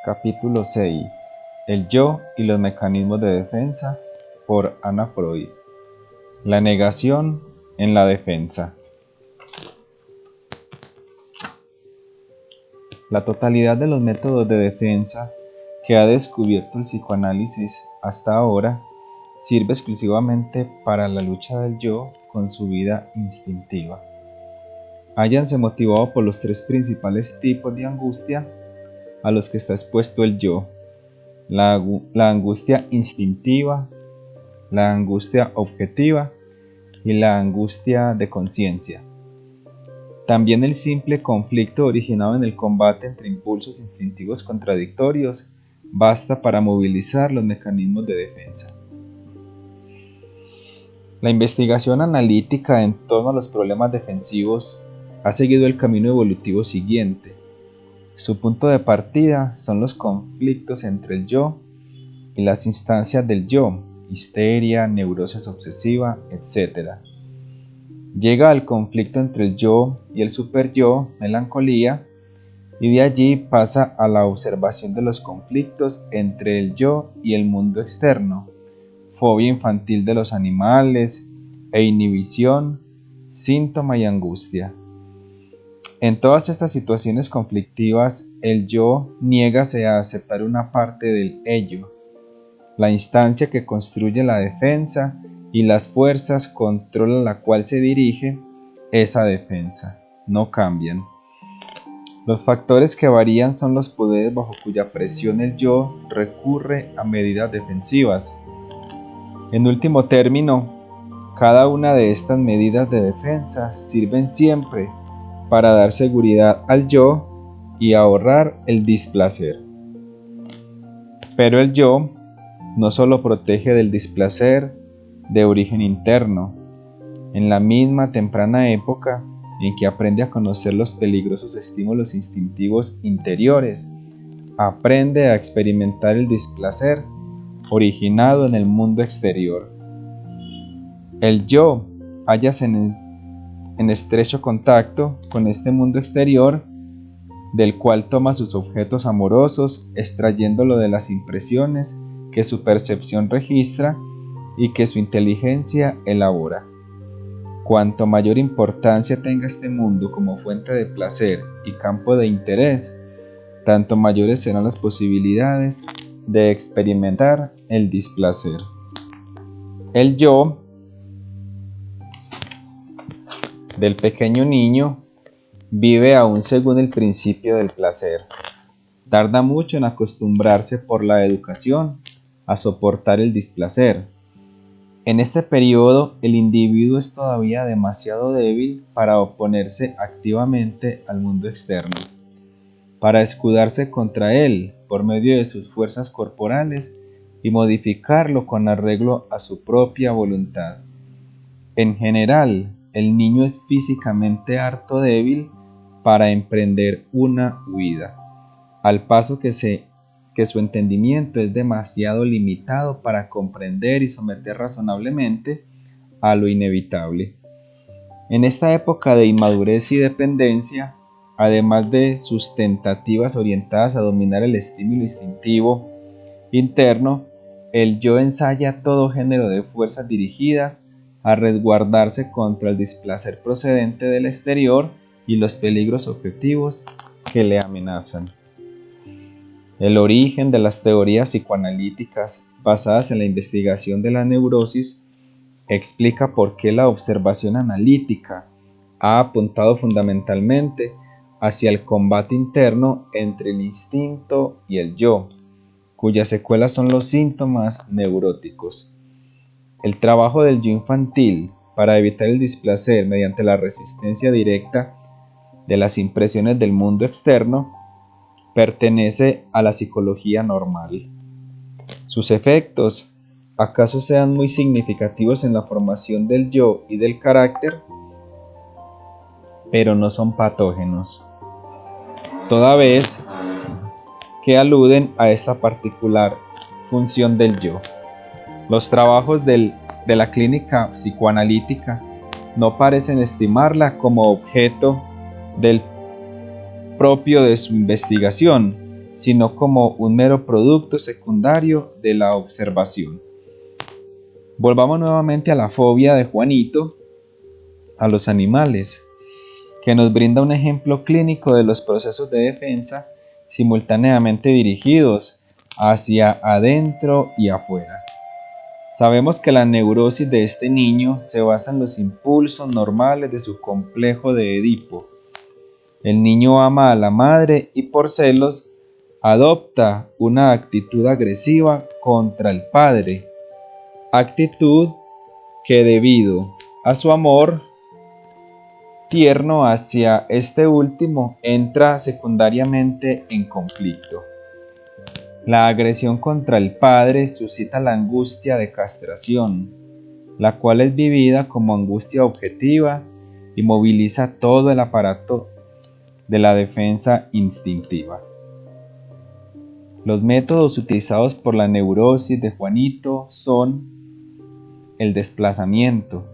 Capítulo 6. El yo y los mecanismos de defensa, por Anna Freud. La negación en la defensa. La totalidad de los métodos de defensa que ha descubierto el psicoanálisis hasta ahora sirve exclusivamente para la lucha del yo con su vida instintiva. Hállanse motivado por los tres principales tipos de angustia a los que está expuesto el yo: la angustia instintiva, la angustia objetiva y la angustia de conciencia. También el simple conflicto originado en el combate entre impulsos instintivos contradictorios basta para movilizar los mecanismos de defensa. La investigación analítica en torno a los problemas defensivos ha seguido el camino evolutivo siguiente. Su punto de partida son los conflictos entre el yo y las instancias del yo, histeria, neurosis obsesiva, etc. Llega al conflicto entre el yo y el superyo, melancolía, y de allí pasa a la observación de los conflictos entre el yo y el mundo externo, fobia infantil de los animales e inhibición, síntoma y angustia. En todas estas situaciones conflictivas, el yo niégase a aceptar una parte del ello, la instancia que construye la defensa y las fuerzas contra la cual se dirige esa defensa. No cambian. Los factores que varían son los poderes bajo cuya presión el yo recurre a medidas defensivas. En último término, cada una de estas medidas de defensa sirven siempre para dar seguridad al yo y ahorrar el displacer. Pero el yo no solo protege del displacer de origen interno. En la misma temprana época en que aprende a conocer los peligrosos estímulos instintivos interiores, aprende a experimentar el displacer originado en el mundo exterior. El yo hállase en estrecho contacto con este mundo exterior, del cual toma sus objetos amorosos, extrayéndolo de las impresiones que su percepción registra y que su inteligencia elabora. Cuanto mayor importancia tenga este mundo como fuente de placer y campo de interés, tanto mayores serán las posibilidades de experimentar el displacer. El yo del pequeño niño vive aún según el principio del placer. Tarda mucho en acostumbrarse por la educación a soportar el displacer. En este periodo, el individuo es todavía demasiado débil para oponerse activamente al mundo externo, para escudarse contra él por medio de sus fuerzas corporales y modificarlo con arreglo a su propia voluntad. En general, el niño es físicamente harto débil para emprender una huida, al paso que su entendimiento es demasiado limitado para comprender y someter razonablemente a lo inevitable. En esta época de inmadurez y dependencia, además de sus tentativas orientadas a dominar el estímulo instintivo interno, el yo ensaya todo género de fuerzas dirigidas a resguardarse contra el displacer procedente del exterior y los peligros objetivos que le amenazan. El origen de las teorías psicoanalíticas basadas en la investigación de la neurosis explica por qué la observación analítica ha apuntado fundamentalmente hacia el combate interno entre el instinto y el yo, cuyas secuelas son los síntomas neuróticos. El trabajo del yo infantil para evitar el displacer mediante la resistencia directa de las impresiones del mundo externo pertenece a la psicología normal. Sus efectos, acaso sean muy significativos en la formación del yo y del carácter, pero no son patógenos, toda vez que aluden a esta particular función del yo. Los trabajos de la clínica psicoanalítica no parecen estimarla como objeto del propio de su investigación, sino como un mero producto secundario de la observación. Volvamos nuevamente a la fobia de Juanito a los animales, que nos brinda un ejemplo clínico de los procesos de defensa simultáneamente dirigidos hacia adentro y afuera. Sabemos que la neurosis de este niño se basa en los impulsos normales de su complejo de Edipo. El niño ama a la madre y por celos adopta una actitud agresiva contra el padre, actitud que debido a su amor tierno hacia este último entra secundariamente en conflicto. La agresión contra el padre suscita la angustia de castración, la cual es vivida como angustia objetiva y moviliza todo el aparato de la defensa instintiva. Los métodos utilizados por la neurosis de Juanito son el desplazamiento.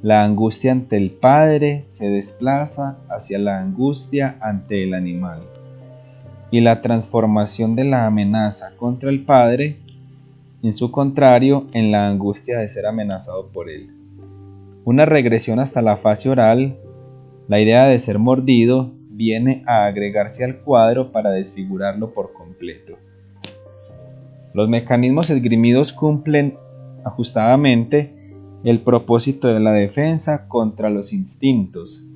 La angustia ante el padre se desplaza hacia la angustia ante el animal. Y la transformación de la amenaza contra el padre, en su contrario, en la angustia de ser amenazado por él. Una regresión hasta la fase oral, la idea de ser mordido, viene a agregarse al cuadro para desfigurarlo por completo. Los mecanismos esgrimidos cumplen ajustadamente el propósito de la defensa contra los instintos.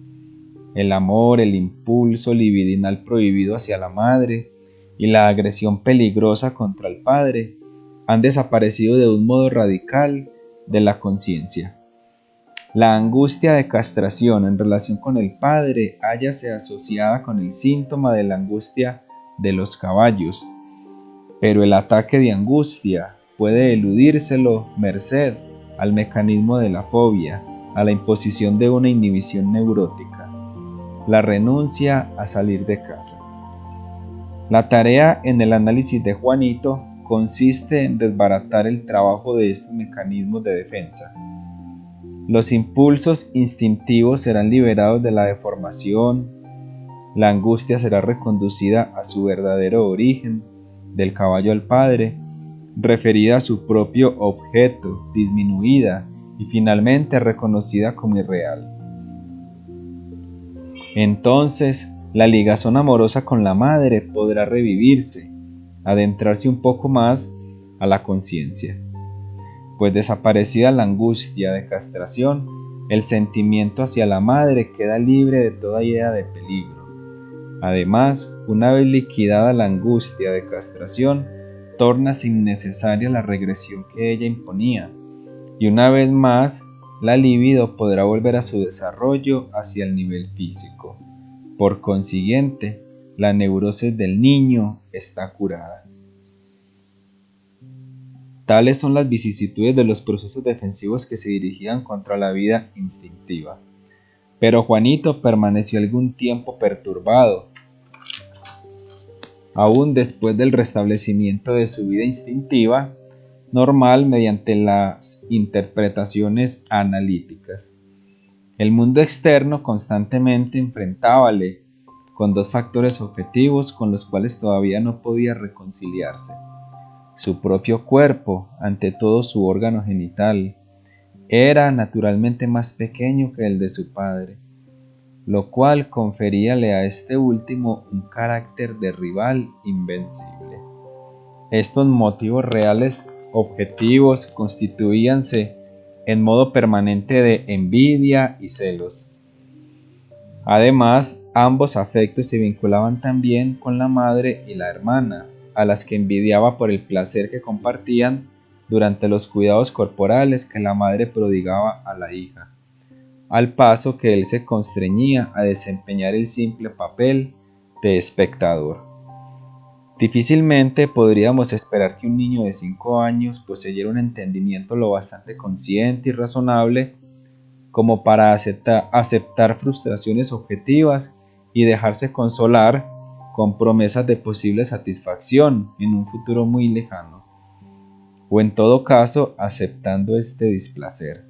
El amor, el impulso libidinal prohibido hacia la madre y la agresión peligrosa contra el padre han desaparecido de un modo radical de la conciencia. La angustia de castración en relación con el padre hállase asociada con el síntoma de la angustia de los caballos, pero el ataque de angustia puede eludírselo merced al mecanismo de la fobia, a la imposición de una inhibición neurótica, la renuncia a salir de casa. La tarea en el análisis de Juanito consiste en desbaratar el trabajo de estos mecanismos de defensa. Los impulsos instintivos serán liberados de la deformación, la angustia será reconducida a su verdadero origen, del caballo al padre, referida a su propio objeto, disminuida y finalmente reconocida como irreal. Entonces, la ligazón amorosa con la madre podrá revivirse, adentrarse un poco más a la conciencia. Pues desaparecida la angustia de castración, el sentimiento hacia la madre queda libre de toda idea de peligro. Además, una vez liquidada la angustia de castración, torna innecesaria la regresión que ella imponía, y una vez más, la libido podrá volver a su desarrollo hacia el nivel físico. Por consiguiente, la neurosis del niño está curada. Tales son las vicisitudes de los procesos defensivos que se dirigían contra la vida instintiva. Pero Juanito permaneció algún tiempo perturbado, aún después del restablecimiento de su vida instintiva normal mediante las interpretaciones analíticas. El mundo externo constantemente enfrentábale con dos factores objetivos con los cuales todavía no podía reconciliarse: su propio cuerpo, ante todo su órgano genital, era naturalmente más pequeño que el de su padre, lo cual conferíale a este último un carácter de rival invencible. Estos motivos reales objetivos constituíanse en modo permanente de envidia y celos. Además, ambos afectos se vinculaban también con la madre y la hermana, a las que envidiaba por el placer que compartían durante los cuidados corporales que la madre prodigaba a la hija, al paso que él se constreñía a desempeñar el simple papel de espectador. Difícilmente podríamos esperar que un niño de 5 años poseyera un entendimiento lo bastante consciente y razonable como para aceptar frustraciones objetivas y dejarse consolar con promesas de posible satisfacción en un futuro muy lejano, o en todo caso aceptando este displacer.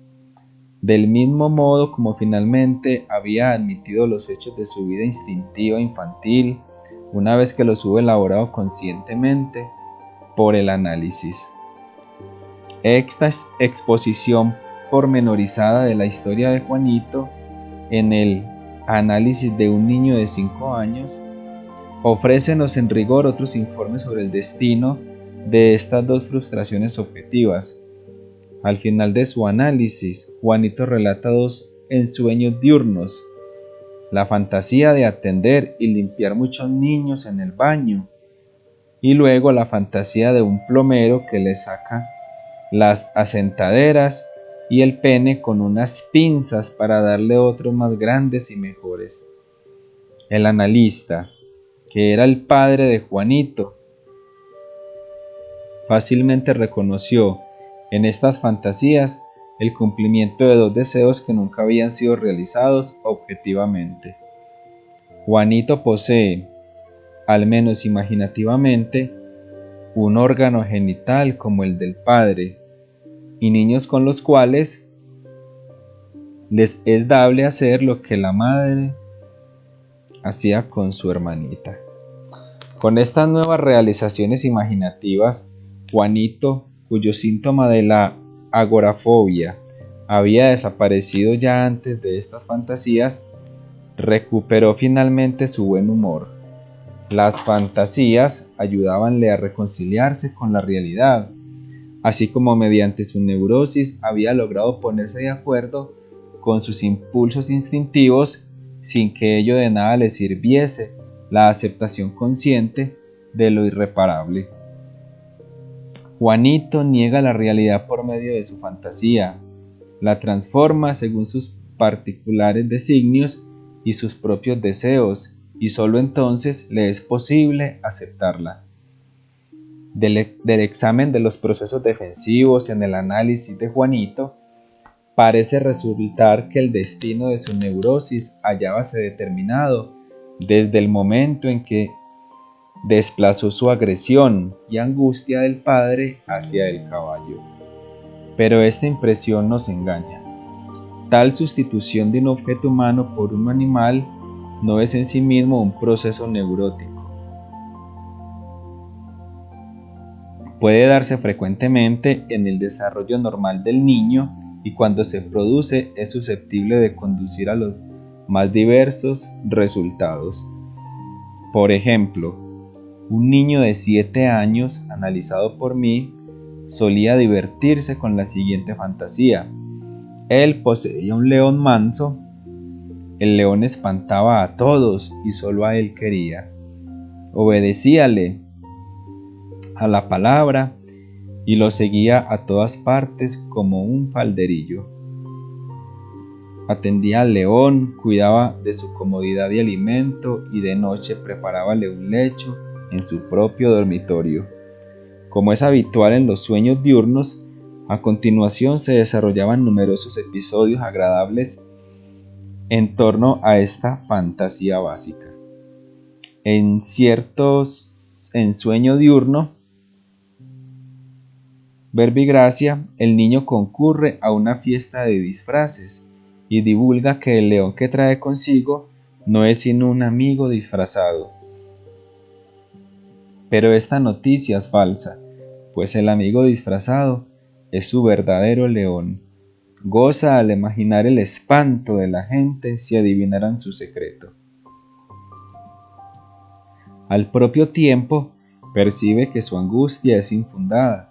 Del mismo modo como finalmente había admitido los hechos de su vida instintiva infantil, una vez que los hubo elaborado conscientemente por el análisis. Esta exposición pormenorizada de la historia de Juanito en el análisis de un niño de 5 años ofrécenos en rigor otros informes sobre el destino de estas dos frustraciones objetivas. Al final de su análisis, Juanito relata dos ensueños diurnos: la fantasía de atender y limpiar muchos niños en el baño, y luego la fantasía de un plomero que le saca las asentaderas y el pene con unas pinzas para darle otros más grandes y mejores. El analista, que era el padre de Juanito, fácilmente reconoció en estas fantasías el cumplimiento de dos deseos que nunca habían sido realizados objetivamente. Juanito posee, al menos imaginativamente, un órgano genital como el del padre, y niños con los cuales les es dable hacer lo que la madre hacía con su hermanita. Con estas nuevas realizaciones imaginativas, Juanito, cuyo síntoma de la agorafobia había desaparecido ya antes de estas fantasías, recuperó finalmente su buen humor. Las fantasías ayudábanle a reconciliarse con la realidad, así como mediante su neurosis había logrado ponerse de acuerdo con sus impulsos instintivos sin que ello de nada le sirviese la aceptación consciente de lo irreparable. Juanito niega la realidad por medio de su fantasía, la transforma según sus particulares designios y sus propios deseos, y sólo entonces le es posible aceptarla. Del examen de los procesos defensivos en el análisis de Juanito, parece resultar que el destino de su neurosis hallábase determinado desde el momento en que desplazó su agresión y angustia del padre hacia el caballo. Pero esta impresión nos engaña. Tal sustitución de un objeto humano por un animal no es en sí mismo un proceso neurótico. Puede darse frecuentemente en el desarrollo normal del niño y cuando se produce es susceptible de conducir a los más diversos resultados. Por ejemplo, un niño de 7 años, analizado por mí, solía divertirse con la siguiente fantasía. Él poseía un león manso. El león espantaba a todos y solo a él quería. Obedecíale a la palabra y lo seguía a todas partes como un falderillo. Atendía al león, cuidaba de su comodidad y alimento y de noche preparábale un lecho en su propio dormitorio. Como es habitual en los sueños diurnos, a continuación se desarrollaban numerosos episodios agradables en torno a esta fantasía básica. En sueño diurno, verbigracia, el niño concurre a una fiesta de disfraces y divulga que el león que trae consigo no es sino un amigo disfrazado. Pero esta noticia es falsa, pues el amigo disfrazado es su verdadero león. Goza al imaginar el espanto de la gente si adivinaran su secreto. Al propio tiempo, percibe que su angustia es infundada.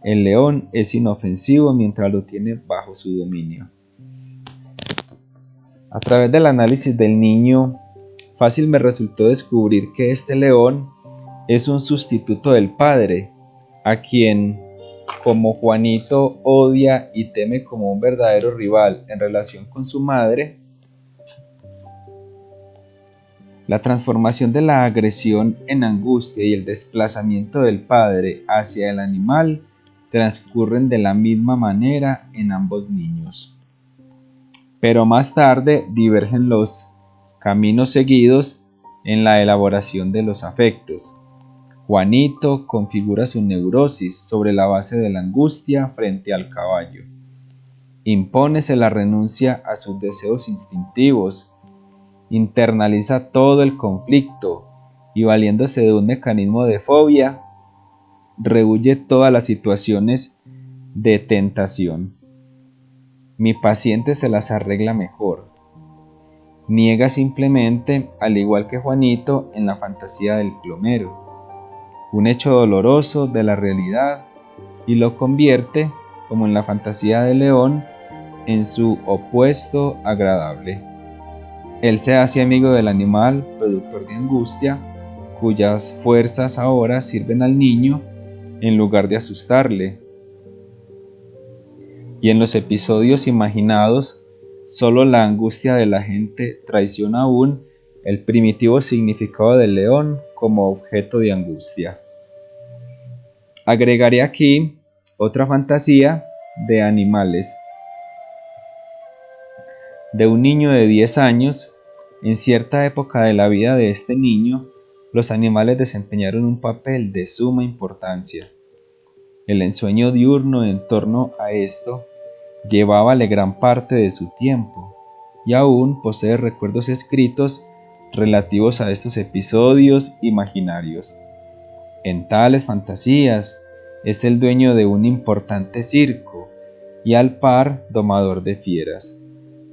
El león es inofensivo mientras lo tiene bajo su dominio. A través del análisis del niño, fácil me resultó descubrir que este león es un sustituto del padre, a quien, como Juanito odia y teme como un verdadero rival en relación con su madre, la transformación de la agresión en angustia y el desplazamiento del padre hacia el animal transcurren de la misma manera en ambos niños. Pero más tarde divergen los caminos seguidos en la elaboración de los afectos. Juanito configura su neurosis sobre la base de la angustia frente al caballo. Impónese la renuncia a sus deseos instintivos, internaliza todo el conflicto y valiéndose de un mecanismo de fobia, rehuye todas las situaciones de tentación. Mi paciente se las arregla mejor. Niega simplemente, al igual que Juanito en la fantasía del plomero, un hecho doloroso de la realidad y lo convierte, como en la fantasía del león, en su opuesto agradable. Él se hace amigo del animal, productor de angustia, cuyas fuerzas ahora sirven al niño en lugar de asustarle. Y en los episodios imaginados, solo la angustia de la gente traiciona aún el primitivo significado del león como objeto de angustia. Agregaré aquí otra fantasía de animales. De un niño de 10 años, en cierta época de la vida de este niño, los animales desempeñaron un papel de suma importancia. El ensueño diurno en torno a esto llevábale gran parte de su tiempo, y aún posee recuerdos escritos relativos a estos episodios imaginarios. En tales fantasías es el dueño de un importante circo y al par domador de fieras.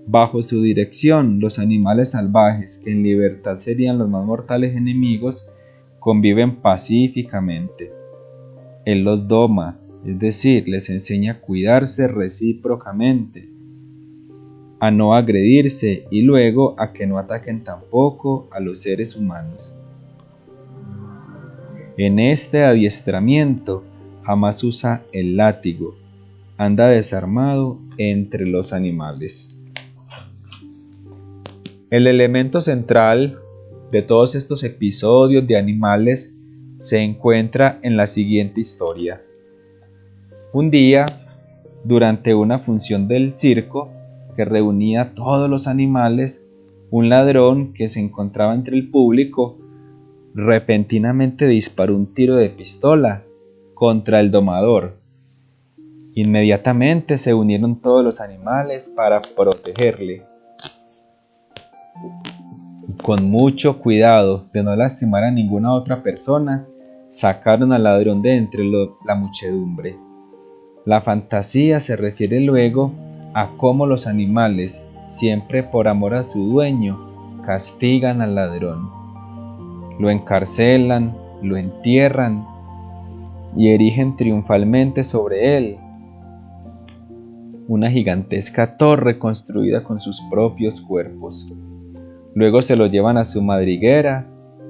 Bajo su dirección, los animales salvajes, que en libertad serían los más mortales enemigos, conviven pacíficamente. Él los doma, es decir, les enseña a cuidarse recíprocamente, a no agredirse y luego a que no ataquen tampoco a los seres humanos. En este adiestramiento jamás usa el látigo, anda desarmado entre los animales. El elemento central de todos estos episodios de animales se encuentra en la siguiente historia. Un día, durante una función del circo que reunía a todos los animales, un ladrón que se encontraba entre el público repentinamente disparó un tiro de pistola contra el domador. Inmediatamente se unieron todos los animales para protegerle. Con mucho cuidado de no lastimar a ninguna otra persona, sacaron al ladrón de entre la muchedumbre. La fantasía se refiere luego a cómo los animales, siempre por amor a su dueño, castigan al ladrón. Lo encarcelan, lo entierran y erigen triunfalmente sobre él una gigantesca torre construida con sus propios cuerpos. Luego se lo llevan a su madriguera,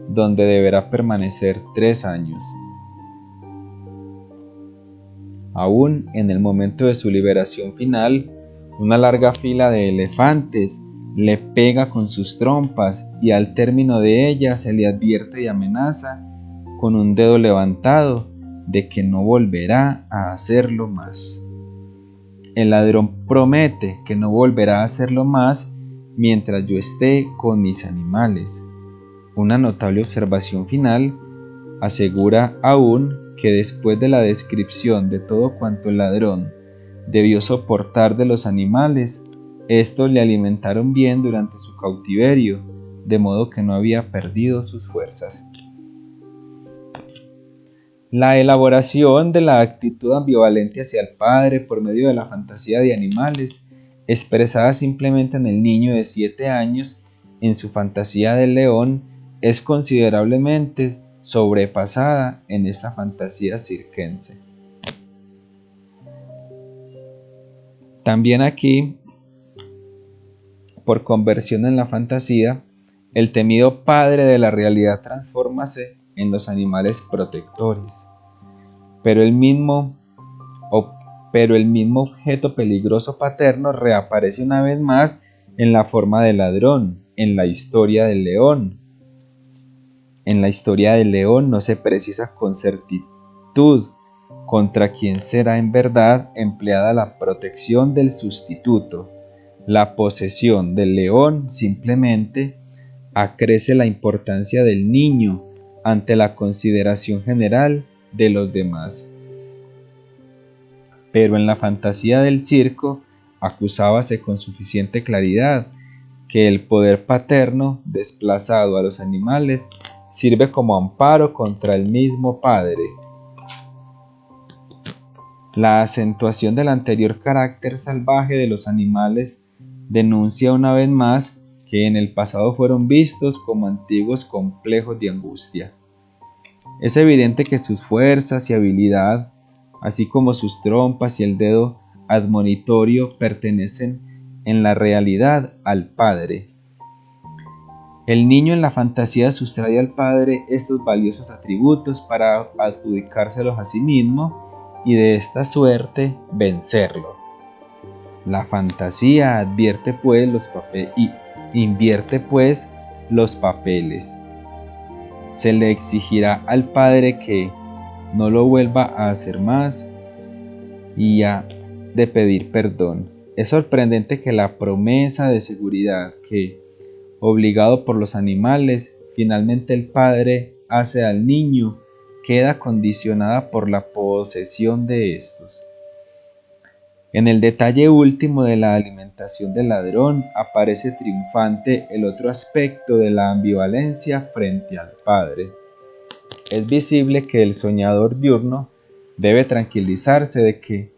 donde deberá permanecer 3 años. Aún en el momento de su liberación final, una larga fila de elefantes le pega con sus trompas y al término de ella se le advierte y amenaza con un dedo levantado de que no volverá a hacerlo más. El ladrón promete que no volverá a hacerlo más mientras yo esté con mis animales. Una notable observación final asegura aún que después de la descripción de todo cuanto el ladrón debió soportar de los animales, estos le alimentaron bien durante su cautiverio, de modo que no había perdido sus fuerzas. La elaboración de la actitud ambivalente hacia el padre por medio de la fantasía de animales, expresada simplemente en el niño de 7 años en su fantasía del león, es considerablemente sobrepasada en esta fantasía circense. También aquí, por conversión en la fantasía, el temido padre de la realidad transfórmase en los animales protectores, pero el mismo objeto peligroso paterno reaparece una vez más en la forma del ladrón, en la historia del león. En la historia del león no se precisa con certitud contra quién será en verdad empleada la protección del sustituto. La posesión del león simplemente acrece la importancia del niño ante la consideración general de los demás. Pero en la fantasía del circo acusábase con suficiente claridad que el poder paterno, desplazado a los animales, sirve como amparo contra el mismo padre. La acentuación del anterior carácter salvaje de los animales denuncia una vez más que en el pasado fueron vistos como antiguos complejos de angustia. Es evidente que sus fuerzas y habilidad, así como sus trompas y el dedo admonitorio, pertenecen en la realidad al Padre. El niño en la fantasía sustrae al Padre estos valiosos atributos para adjudicárselos a sí mismo y de esta suerte vencerlo. La fantasía invierte pues los papeles. Se le exigirá al padre que no lo vuelva a hacer más y ha de pedir perdón. Es sorprendente que la promesa de seguridad que, obligado por los animales, finalmente el padre hace al niño, queda condicionada por la posesión de estos. En el detalle último de la alimentación del ladrón aparece triunfante el otro aspecto de la ambivalencia frente al padre. Es visible que el soñador diurno debe tranquilizarse de que,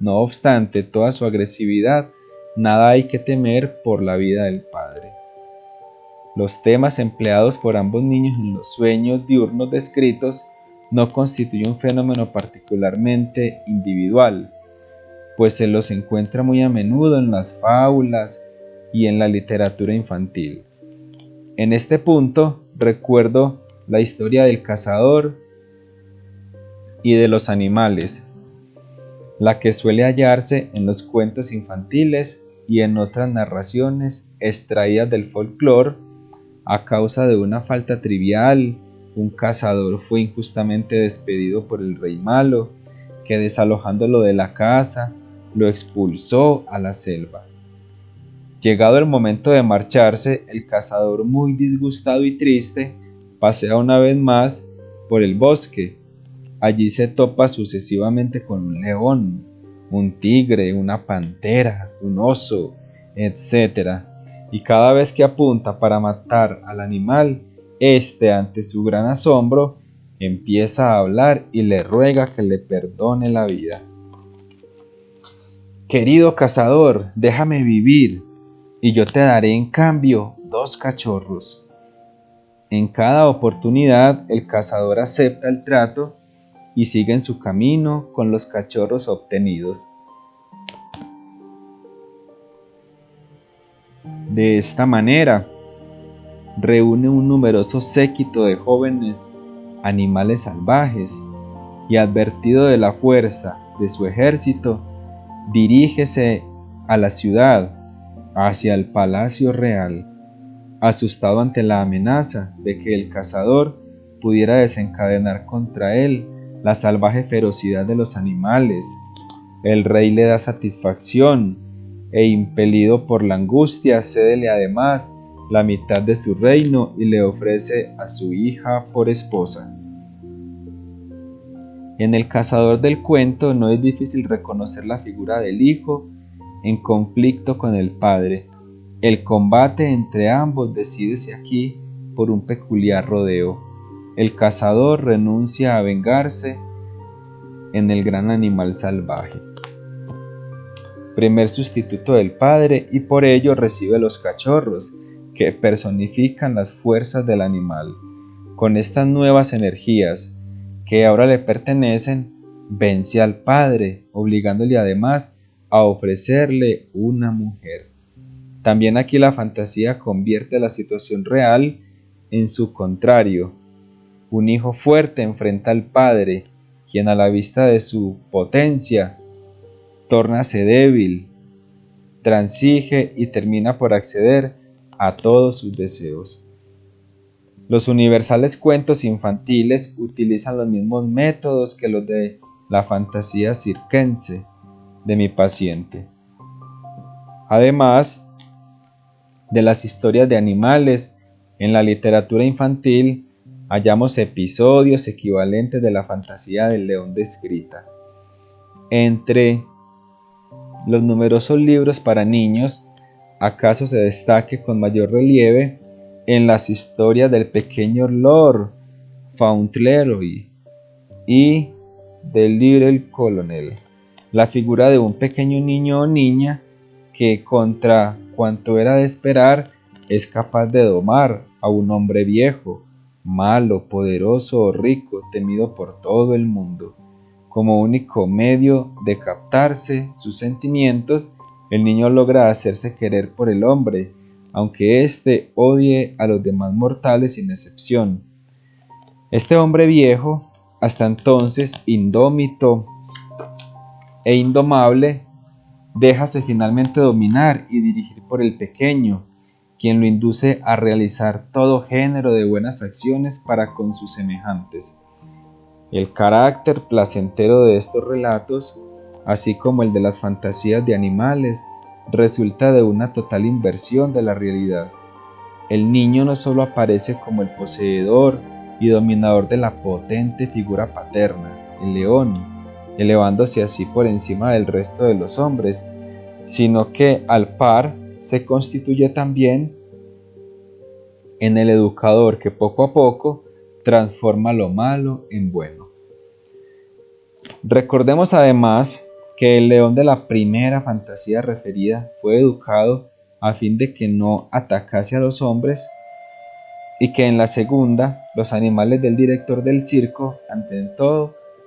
no obstante toda su agresividad, nada hay que temer por la vida del padre. Los temas empleados por ambos niños en los sueños diurnos descritos no constituyen un fenómeno particularmente individual, pues se los encuentra muy a menudo en las fábulas y en la literatura infantil. En este punto recuerdo la historia del cazador y de los animales, la que suele hallarse en los cuentos infantiles y en otras narraciones extraídas del folclore. A causa de una falta trivial, un cazador fue injustamente despedido por el rey malo, que desalojándolo de la casa, lo expulsó a la selva. Llegado el momento de marcharse, el cazador, muy disgustado y triste, pasea una vez más por el bosque. Allí se topa sucesivamente con un león, un tigre, una pantera, un oso, etc. Y cada vez que apunta para matar al animal, éste, ante su gran asombro, empieza a hablar y le ruega que le perdone la vida. Querido cazador, déjame vivir, y yo te daré en cambio 2 cachorros. En cada oportunidad, el cazador acepta el trato y sigue en su camino con los cachorros obtenidos. De esta manera, reúne un numeroso séquito de jóvenes animales salvajes y, advertido de la fuerza de su ejército, dirígese a la ciudad, hacia el palacio real, asustado ante la amenaza de que el cazador pudiera desencadenar contra él la salvaje ferocidad de los animales. El rey le da satisfacción e, impelido por la angustia, cédele además la mitad de su reino y le ofrece a su hija por esposa. En el cazador del cuento no es difícil reconocer la figura del hijo en conflicto con el padre. El combate entre ambos decídese aquí por un peculiar rodeo. El cazador renuncia a vengarse en el gran animal salvaje, primer sustituto del padre, y por ello recibe los cachorros, que personifican las fuerzas del animal. Con estas nuevas energías que ahora le pertenecen, vence al padre, obligándole además a ofrecerle una mujer. También aquí la fantasía convierte la situación real en su contrario. Un hijo fuerte enfrenta al padre, quien a la vista de su potencia tórnase débil, transige y termina por acceder a todos sus deseos. Los universales cuentos infantiles utilizan los mismos métodos que los de la fantasía circense de mi paciente. Además de las historias de animales, en la literatura infantil hallamos episodios equivalentes de la fantasía del león descrita. Entre los numerosos libros para niños, acaso se destaque con mayor relieve en las historias del pequeño Lord Fauntleroy y del Little Colonel, la figura de un pequeño niño o niña que, contra cuanto era de esperar, es capaz de domar a un hombre viejo, malo, poderoso o rico, temido por todo el mundo. Como único medio de captarse sus sentimientos, el niño logra hacerse querer por el hombre, aunque éste odie a los demás mortales sin excepción. Este hombre viejo, hasta entonces indómito e indomable, déjase finalmente dominar y dirigir por el pequeño, quien lo induce a realizar todo género de buenas acciones para con sus semejantes. El carácter placentero de estos relatos, así como el de las fantasías de animales, resulta de una total inversión de la realidad. El niño no solo aparece como el poseedor y dominador de la potente figura paterna, el león, elevándose así por encima del resto de los hombres, sino que al par se constituye también en el educador que poco a poco transforma lo malo en bueno. Recordemos además que el león de la primera fantasía referida fue educado a fin de que no atacase a los hombres, y que en la segunda los animales del director del circo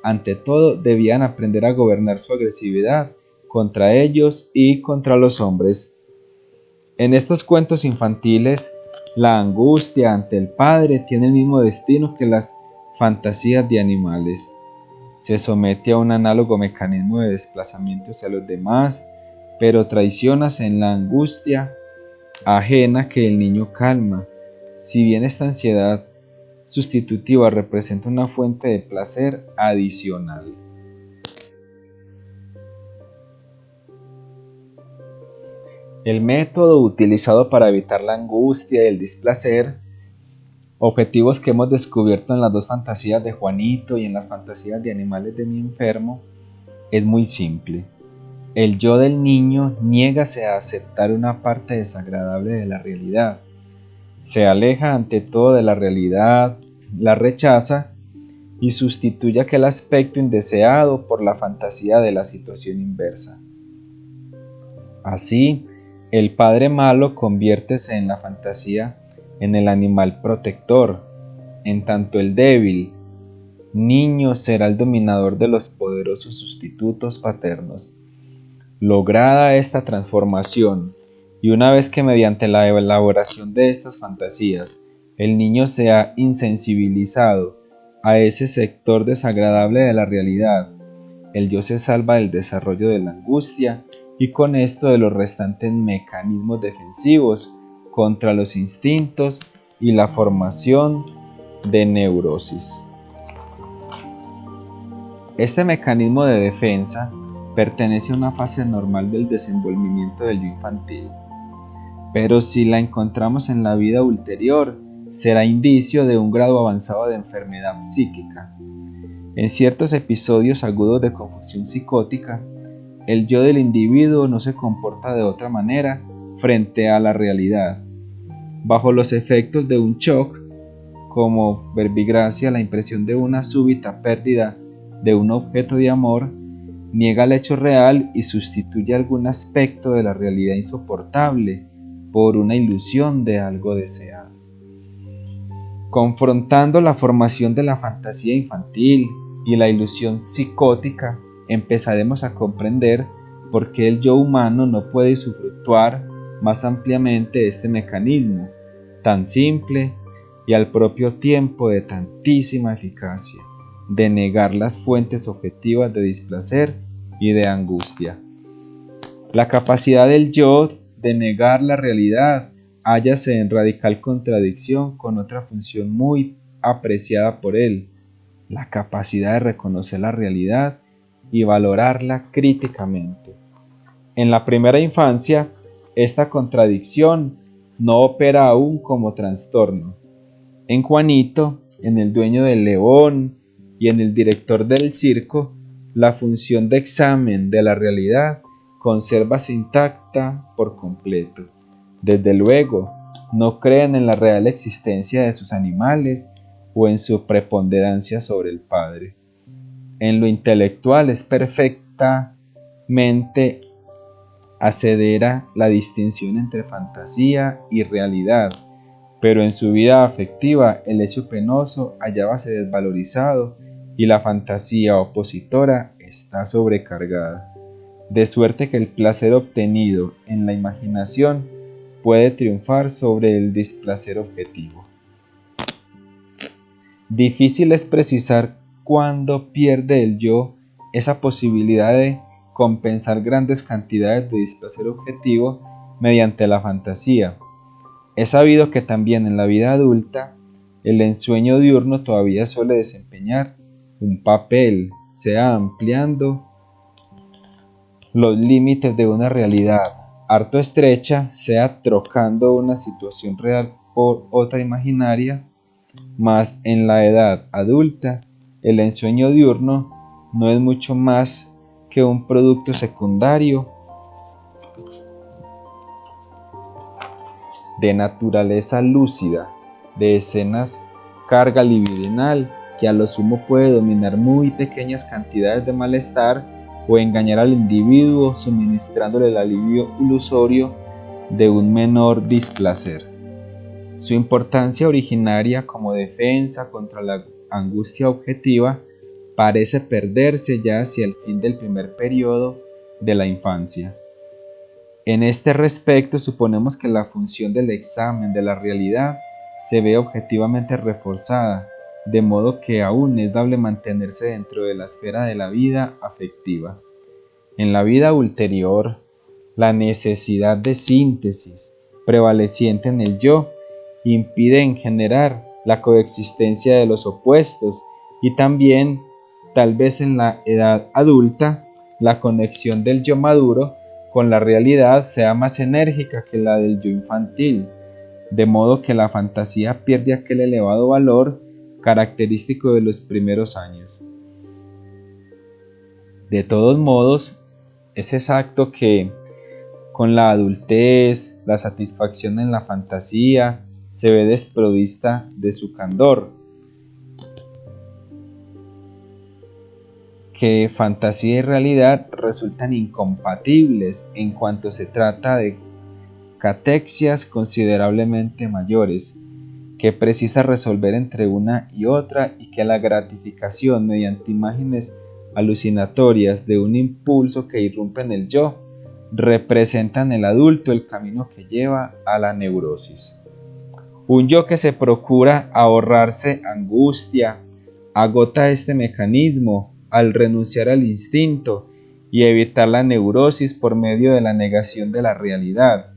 ante todo debían aprender a gobernar su agresividad contra ellos y contra los hombres. En estos cuentos infantiles, la angustia ante el padre tiene el mismo destino que las fantasías de animales. Se somete a un análogo mecanismo de desplazamiento hacia los demás, pero traicionas en la angustia ajena que el niño calma. Si bien esta ansiedad sustitutiva representa una fuente de placer adicional. El método utilizado para evitar la angustia y el displacer, objetivos que hemos descubierto en las dos fantasías de Juanito y en las fantasías de animales de mi enfermo, es muy simple. El yo del niño niégase a aceptar una parte desagradable de la realidad. Se aleja ante todo de la realidad, la rechaza y sustituye aquel aspecto indeseado por la fantasía de la situación inversa. Así, el padre malo conviértese en la fantasía en el animal protector, en tanto el débil niño será el dominador de los poderosos sustitutos paternos. Lograda esta transformación, y una vez que mediante la elaboración de estas fantasías el niño se ha insensibilizado a ese sector desagradable de la realidad, el yo se salva del desarrollo de la angustia y con esto de los restantes mecanismos defensivos contra los instintos y la formación de neurosis. Este mecanismo de defensa pertenece a una fase normal del desenvolvimiento del yo infantil, pero si la encontramos en la vida ulterior, será indicio de un grado avanzado de enfermedad psíquica. En ciertos episodios agudos de confusión psicótica, el yo del individuo no se comporta de otra manera frente a la realidad. Bajo los efectos de un shock, como verbigracia, la impresión de una súbita pérdida de un objeto de amor, niega el hecho real y sustituye algún aspecto de la realidad insoportable por una ilusión de algo deseado. Confrontando la formación de la fantasía infantil y la ilusión psicótica, empezaremos a comprender por qué el yo humano no puede usufructuar más ampliamente este mecanismo, tan simple y al propio tiempo de tantísima eficacia, de negar las fuentes objetivas de displacer y de angustia. La capacidad del yo de negar la realidad hállase en radical contradicción con otra función muy apreciada por él, la capacidad de reconocer la realidad y valorarla críticamente. En la primera infancia, esta contradicción no opera aún como trastorno. En Juanito, en el dueño del león y en el director del circo, la función de examen de la realidad consérvase intacta por completo. Desde luego, no creen en la real existencia de sus animales o en su preponderancia sobre el padre. En lo intelectual es perfectamente asedera la distinción entre fantasía y realidad, pero en su vida afectiva el hecho penoso hallábase desvalorizado y la fantasía opositora está sobrecargada, de suerte que el placer obtenido en la imaginación puede triunfar sobre el displacer objetivo. Difícil es precisar cuándo pierde el yo esa posibilidad de compensar grandes cantidades de displacer objetivo mediante la fantasía. Es sabido que también en la vida adulta el ensueño diurno todavía suele desempeñar un papel, sea ampliando los límites de una realidad harto estrecha, sea trocando una situación real por otra imaginaria, mas en la edad adulta el ensueño diurno no es mucho más que un producto secundario de naturaleza lúcida, de escenas carga libidinal que a lo sumo puede dominar muy pequeñas cantidades de malestar o engañar al individuo suministrándole el alivio ilusorio de un menor displacer. Su importancia originaria como defensa contra la angustia objetiva parece perderse ya hacia el fin del primer periodo de la infancia. En este respecto suponemos que la función del examen de la realidad se ve objetivamente reforzada, de modo que aún es dable mantenerse dentro de la esfera de la vida afectiva. En la vida ulterior, la necesidad de síntesis prevaleciente en el yo impide en general la coexistencia de los opuestos y también, tal vez en la edad adulta, la conexión del yo maduro con la realidad sea más enérgica que la del yo infantil, de modo que la fantasía pierde aquel elevado valor característico de los primeros años. De todos modos, es exacto que con la adultez, la satisfacción en la fantasía se ve desprovista de su candor, que fantasía y realidad resultan incompatibles en cuanto se trata de catexias considerablemente mayores, que precisa resolver entre una y otra y que la gratificación mediante imágenes alucinatorias de un impulso que irrumpe en el yo representa en el adulto el camino que lleva a la neurosis. Un yo que se procura ahorrarse angustia agota este mecanismo al renunciar al instinto y evitar la neurosis por medio de la negación de la realidad.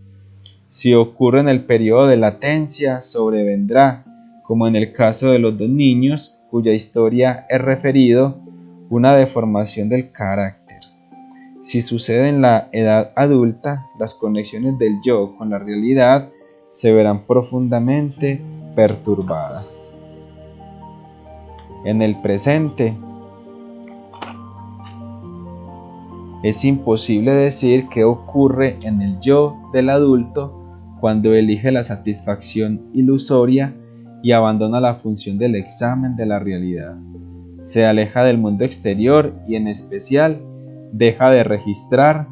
Si ocurre en el periodo de latencia, sobrevendrá, como en el caso de los dos niños cuya historia he referido, una deformación del carácter. Si sucede en la edad adulta, las conexiones del yo con la realidad se verán profundamente perturbadas. En el presente, es imposible decir qué ocurre en el yo del adulto cuando elige la satisfacción ilusoria y abandona la función del examen de la realidad. Se aleja del mundo exterior y en especial deja de registrar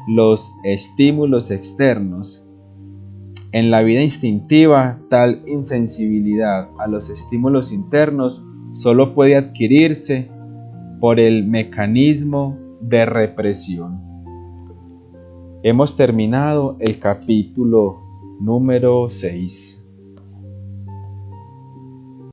los estímulos externos. En la vida instintiva, tal insensibilidad a los estímulos internos solo puede adquirirse por el mecanismo de represión. Hemos terminado el capítulo número 6.